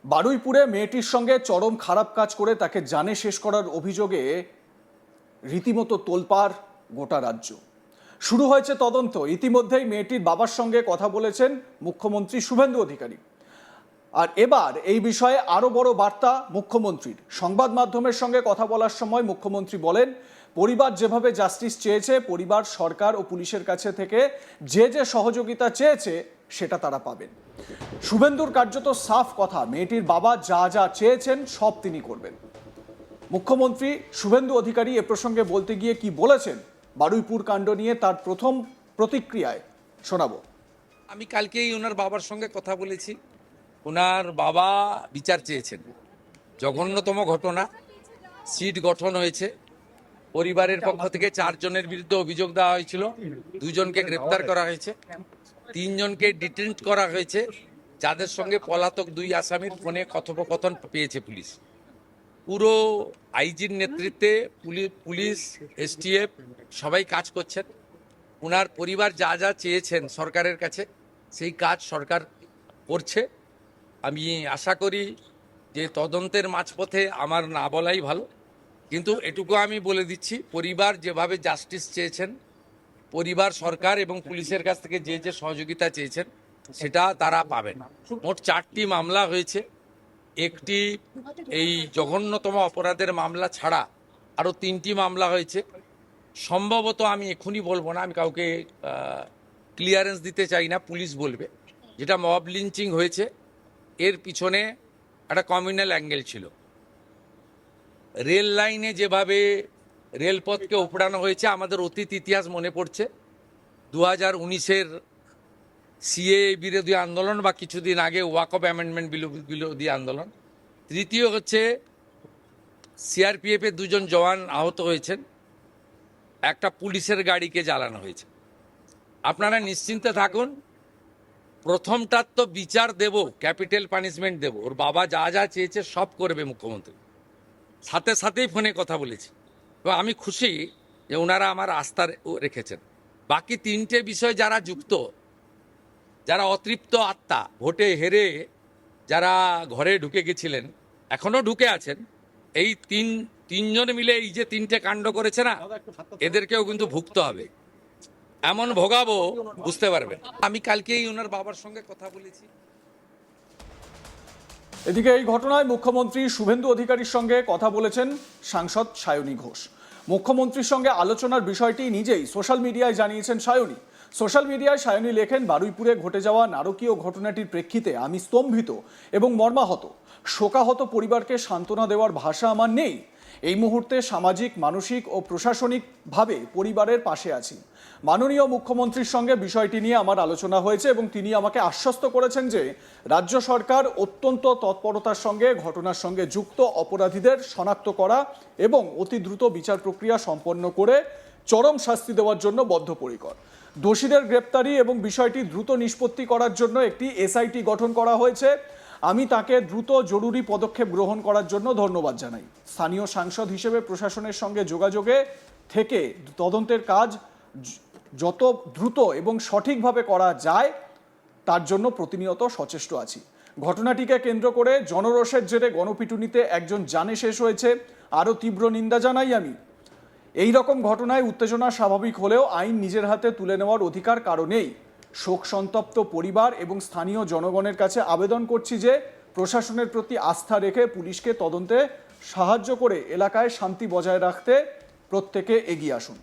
বারুইপুরে মেয়েটির সঙ্গে চরম খারাপ কাজ করে তাকে জানে শেষ করার অভিযোগে রীতিমতো তোলপাড় গোটা রাজ্য। শুরু হয়েছে তদন্ত। ইতিমধ্যেই মেয়েটির বাবার সঙ্গে কথা বলেছেন মুখ্যমন্ত্রী শুভেন্দু অধিকারী। আর এবার এই বিষয়ে আরো বড় বার্তা মুখ্যমন্ত্রীর। সংবাদ মাধ্যমের সঙ্গে কথা বলার সময় মুখ্যমন্ত্রী বলেন, পরিবার যেভাবে জাস্টিস চেয়েছে, পরিবার সরকার ও পুলিশের কাছে থেকে যে যে সহযোগিতা চেয়েছে সেটা তারা পাবেন। শুভেন্দুর কার্যত সাফ কথা, মেয়েটির বাবা যা যা চেয়েছেন সব তিনি করবেন। মুখ্যমন্ত্রী শুভেন্দু অধিকারী এ প্রসঙ্গে বলতে গিয়ে কি বলেছেন বারুইপুর কাণ্ড নিয়ে তার প্রথম প্রতিক্রিয়ায় শোনাবো। আমি কালকেই ওনার বাবার সঙ্গে কথা বলেছি। ওনার বাবা বিচার চেয়েছেন। জঘন্যতম ঘটনা, সিট গঠন হয়েছে। পরিবারের পক্ষ থেকে 4 জনের বিরুদ্ধে অভিযোগ দেওয়া হয়েছিল, 2 জনকে গ্রেপ্তার করা হয়েছে, 3 জনকে ডিটেন্ট করা হয়েছে, যাদের সঙ্গে পলাতক 2 আসামির ফোনে কথোপকথন পেয়েছে পুলিশ। পুরো আইজির নেতৃত্বে পুলিশ, এসটিএফ সবাই কাজ করছেন। ওনার পরিবার যা যা চেয়েছেন সরকারের কাছে সেই কাজ সরকার করছে। আমি আশা করি যে তদন্তের মাঝপথে আমার না বলাই ভালো, কিন্তু এটুকু আমি বলে দিচ্ছি, পরিবার যেভাবে জাস্টিস চেয়েছেন, পরিবার সরকার এবং পুলিশের কাছ থেকে যে যে সহযোগিতা চেয়েছেন সেটা তারা পাবেন। মোট 4টি মামলা হয়েছে। একটি এই জঘন্যতম অপরাধের মামলা ছাড়া আরও 3টি মামলা হয়েছে। সম্ভবত আমি এখনই বলবো না, আমি কাউকে ক্লিয়ারেন্স দিতে চাই না, পুলিশ বলবে। যেটা মব লিঞ্চিং হয়েছে, এর পিছনে একটা কমিউনাল অ্যাঙ্গেল ছিল। রেল লাইনে যেভাবে রেলপথকে উপড়ানো হয়েছে, আমাদের অতীত ইতিহাস মনে পড়ছে। 2019-এর সিএ বিরোধী আন্দোলন বা কিছুদিন আগে ওয়াকফ অ্যামেন্ডমেন্ট বিরোধী আন্দোলন। তৃতীয় হচ্ছে সিআরপিএফের 2 জন জওয়ান আহত হয়েছেন, একটা পুলিশের গাড়িকে জ্বালানো হয়েছে। আপনারা নিশ্চিন্তে থাকুন, প্রথমটার তো বিচার দেব, ক্যাপিটাল পানিশমেন্ট দেব। ওর বাবা যা যা চেয়েছে সব করবে মুখ্যমন্ত্রী। সাথে সাথেই ফোনে কথা বলেছি এবং আমি খুশি যে ওনারা আমার আস্থা রেখেছেন। বাকি 3টে বিষয় যারা যুক্ত, যারা অতৃপ্ত আত্মা, ভোটে হেরে যারা ঘরে ঢুকে গেছিলেন, এখনো ঢুকে আছেন, এই তিনজন মিলে এই যে 3টে কাণ্ড করেছে না, এদেরকেও কিন্তু ভুগতে হবে। এমন ভোগাবো বুঝতে পারবেন। আমি কালকেই ওনার বাবার সঙ্গে কথা বলেছি। এদিকে এই ঘটনায় মুখ্যমন্ত্রী শুভেন্দু অধিকারীর সঙ্গে কথা বলেছেন সাংসদ সায়নী ঘোষ। মুখ্যমন্ত্রীর সঙ্গে আলোচনার বিষয়টি নিজেই সোশ্যাল মিডিয়ায় জানিয়েছেন সায়নী। সোশ্যাল মিডিয়ায় সায়নী লেখেন, বারুইপুরে ঘটে যাওয়া নারকীয় ঘটনাটির প্রেক্ষিতে আমি স্তম্ভিত এবং মর্মাহত। শোকাহত পরিবারকে সান্ত্বনা দেওয়ার ভাষা আমার নেই। এই মুহূর্তে সামাজিক, মানসিক ও প্রশাসনিকভাবে পরিবারের পাশে আছি। মাননীয় মুখ্যমন্ত্রীর সঙ্গে বিষয়টি নিয়ে আমার আলোচনা হয়েছে এবং তিনি আমাকে আশ্বস্ত করেছেন যে রাজ্য সরকার অত্যন্ত তৎপরতার সঙ্গে ঘটনার সঙ্গে যুক্ত অপরাধীদের শনাক্ত করা এবং অতি দ্রুত বিচার প্রক্রিয়া সম্পন্ন করে চরম শাস্তি দেওয়ার জন্য বদ্ধপরিকর। দোষীদের গ্রেপ্তারি এবং বিষয়টি দ্রুত নিষ্পত্তি করার জন্য একটি এসআইটি গঠন করা হয়েছে। আমি তাকে দ্রুত জরুরি পদক্ষেপ গ্রহণ করার জন্য ধন্যবাদ জানাই। স্থানীয় সাংসদ হিসেবে প্রশাসনের সঙ্গে যোগাযোগে থেকে তদন্তের কাজ যত দ্রুত এবং সঠিকভাবে করা যায় তার জন্য প্রতিনিয়ত সচেষ্ট আছি। ঘটনাটিকে কেন্দ্র করে জনরোষের জেরে গণপিটুনিতে একজন জানে শেষ হয়েছে, আরও তীব্র নিন্দা জানাই আমি। এই রকম ঘটনায় উত্তেজনা স্বাভাবিক হলেও আইন নিজের হাতে তুলে নেওয়ার অধিকার কারো নেই। শোক সন্তপ্ত পরিবার এবং স্থানীয় জনগণের কাছে আবেদন করছি যে প্রশাসনের প্রতি আস্থা রেখে পুলিশকে তদন্তে সাহায্য করে এলাকায় শান্তি বজায় রাখতে প্রত্যেকে এগিয়ে আসুন।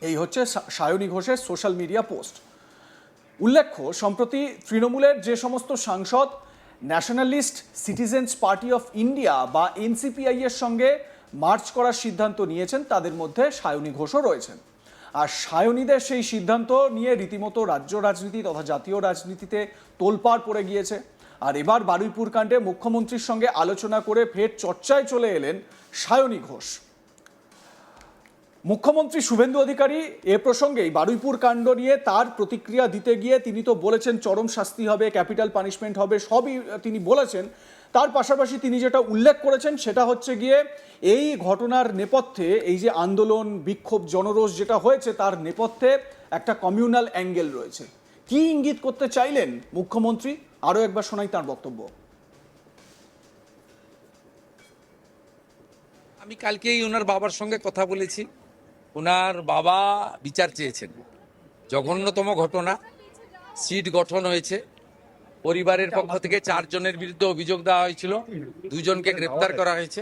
এই হচ্ছে সায়নী ঘোষের সোশ্যাল মিডিয়া পোস্ট। উল্লেখ্য, সম্প্রতি তৃণমূলের যে সমস্ত সাংসদ nationalist citizens party of India বা এনসিপিআই এর সঙ্গে মার্চ করার সিদ্ধান্ত নিয়েছেন, তাদের মধ্যে সায়নী ঘোষও রয়েছেন। আর সায়নীদের সেই সিদ্ধান্ত নিয়ে রীতিমতো রাজ্য রাজনীতি তথা জাতীয় রাজনীতিতে তোলপাড় পড়ে গিয়েছে। আর এবার বারুইপুর কাণ্ডে মুখ্যমন্ত্রীর সঙ্গে আলোচনা করে ফের চর্চায় চলে এলেন সায়নী ঘোষ। মুখ্যমন্ত্রী শুভেন্দু অধিকারী এ প্রসঙ্গেই বারুইপুর কাণ্ড নিয়ে তার প্রতিক্রিয়া দিতে গিয়ে তিনি তো বলেছেন চরম শাস্তি হবে, ক্যাপিটাল পানিশমেন্ট হবে, সবই তিনি বলেছেন। তার পাশাপাশি তিনি যেটা উল্লেখ করেছেন সেটা হচ্ছে গিয়ে এই ঘটনার নেপথ্যে, এই যে আন্দোলন, বিক্ষোভ, জনরোষ যেটা হয়েছে তার নেপথ্যে একটা কমিউনাল অ্যাঙ্গেল রয়েছে। কি ইঙ্গিত করতে চাইলেন মুখ্যমন্ত্রী, আরও একবার শোনাই তার বক্তব্য। কালকেই ওনার বাবার সঙ্গে কথা বলেছি। ওনার বাবা বিচার চেয়েছেন। জঘন্যতম ঘটনা, সিট গঠন হয়েছে। পরিবারের পক্ষ থেকে 4 জনের বিরুদ্ধে অভিযোগ দেওয়া হয়েছিল, 2 জনকে গ্রেপ্তার করা হয়েছে,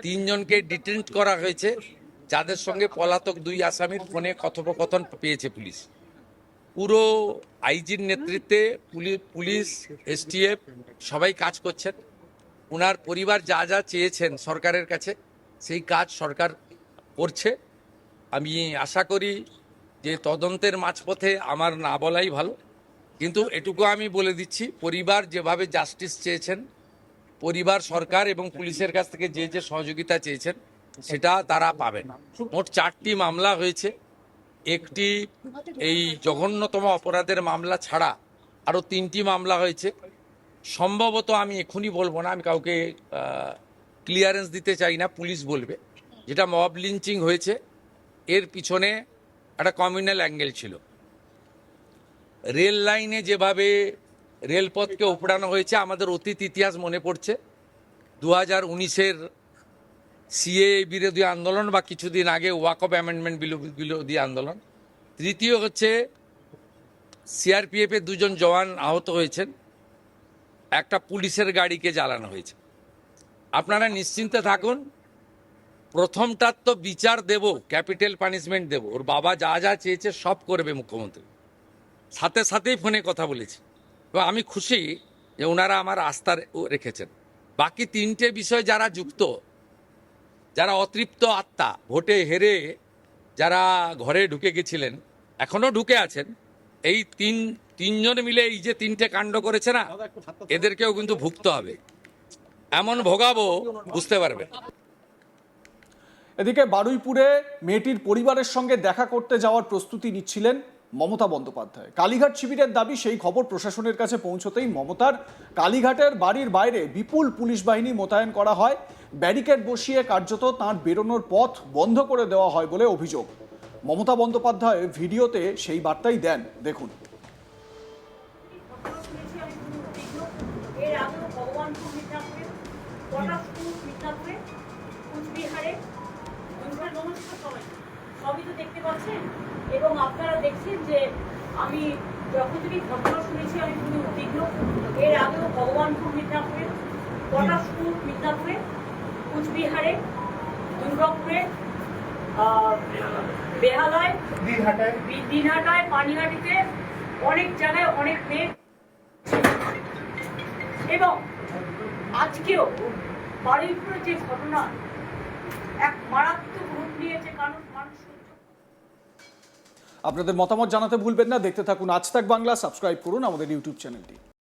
3 জনকে ডিটেন্ট করা হয়েছে, যাদের সঙ্গে পলাতক 2 আসামির ফোনে কথোপকথন পেয়েছে পুলিশ। পুরো আইজির নেতৃত্বে পুলিশ, এসটিএফ সবাই কাজ করছেন। ওনার পরিবার যা যা চেয়েছেন সরকারের কাছে, সেই কাজ সরকার করছে। আমি আশা করি যে তদন্তের মাঝপথে আমার না বলাই ভালো, কিন্তু এটুকু আমি বলে দিচ্ছি, পরিবার যেভাবে জাস্টিস চেয়েছেন, পরিবার সরকার এবং পুলিশের কাছ থেকে যে যে সহযোগিতা চেয়েছেন সেটা তারা পাবেন। মোট 4টি মামলা হয়েছে। একটি এই জঘন্যতম অপরাধের মামলা ছাড়া আরও 3টি মামলা হয়েছে। সম্ভবত আমি এখনই বলবো না, আমি কাউকে ক্লিয়ারেন্স দিতে চাই না, পুলিশ বলবে। যেটা মব লিঞ্চিং হয়েছে, এর পিছনে একটা কমিউনাল অ্যাঙ্গেল ছিল। রেল লাইনে যেভাবে রেলপথকে উপড়ানো হয়েছে, আমাদের অতীত ইতিহাস মনে পড়ছে। 2019-এর সিএ বিরোধী আন্দোলন বা কিছুদিন আগে ওয়াকফ অ্যামেন্ডমেন্ট বিরোধী আন্দোলন। তৃতীয় হচ্ছে সিআরপিএফের 2 জন জওয়ান আহত হয়েছেন, একটা পুলিশের গাড়িকে জ্বালানো হয়েছে। আপনারা নিশ্চিন্তে থাকুন, প্রথমটার তো বিচার দেব, ক্যাপিটাল পানিশমেন্ট দেব। ওর বাবা যা যা চেয়েছে সব করবে মুখ্যমন্ত্রী। সাথে সাথেই ফোনে কথা বলেছি এবং আমি খুশি যে ওনারা আমার আস্থা রেখেছেন। বাকি 3টে বিষয় যারা যুক্ত, যারা অতৃপ্ত আত্মা, ভোটে হেরে যারা ঘরে ঢুকে গেছিলেন, এখনো ঢুকে আছেন, এই তিনজন মিলে এই যে 3টে কাণ্ড করেছে না, এদেরকেও কিন্তু ভুগতে হবে। এমন ভোগাবো বুঝতে পারবে। এদিকে বারুইপুরে মেয়েটির পরিবারের সঙ্গে দেখা করতে যাওয়ার প্রস্তুতি নিচ্ছিলেন মমতা বন্দ্যোপাধ্যায়। কালীঘাট শিবিরের দাবি, সেই খবর প্রশাসনের কাছে পৌঁছতেই মমতার কালীঘাটের বাড়ির বাইরে বিপুল পুলিশ বাহিনী মোতায়েন করা হয়। ব্যারিকেড বসিয়ে কার্যত তাঁর বেরোনোর পথ বন্ধ করে দেওয়া হয় বলে অভিযোগ। মমতা বন্দ্যোপাধ্যায় ভিডিওতে সেই বার্তাই দেন, দেখুন। সবই তো দেখতে পাচ্ছেন এবং আপনারা দেখছেন যে আমি যখন থেকে ঘটনা শুনেছি আমি খুবই উদ্বিগ্ন। এর আগেও ভগবানপুর মিদনাপুরে, পটাশপুর মিদনাপুরে, কুচবিহারে, দুর্গাপুরে, বেহালায়, দিনহাটায়, পানিহাটিতে অনেক জায়গায় অনেক মেয়ে, এবং আজকেও বারুইপুরে যে ঘটনা এক মারাত্মক রূপ নিয়েছে। কারণ মানুষ আপনাদের মতামত জানাতে ভুলবেন না। দেখতে থাকুন আজ তাক বাংলা, সাবস্ক্রাইব করুন আমাদের ইউটিউব চ্যানেলটি।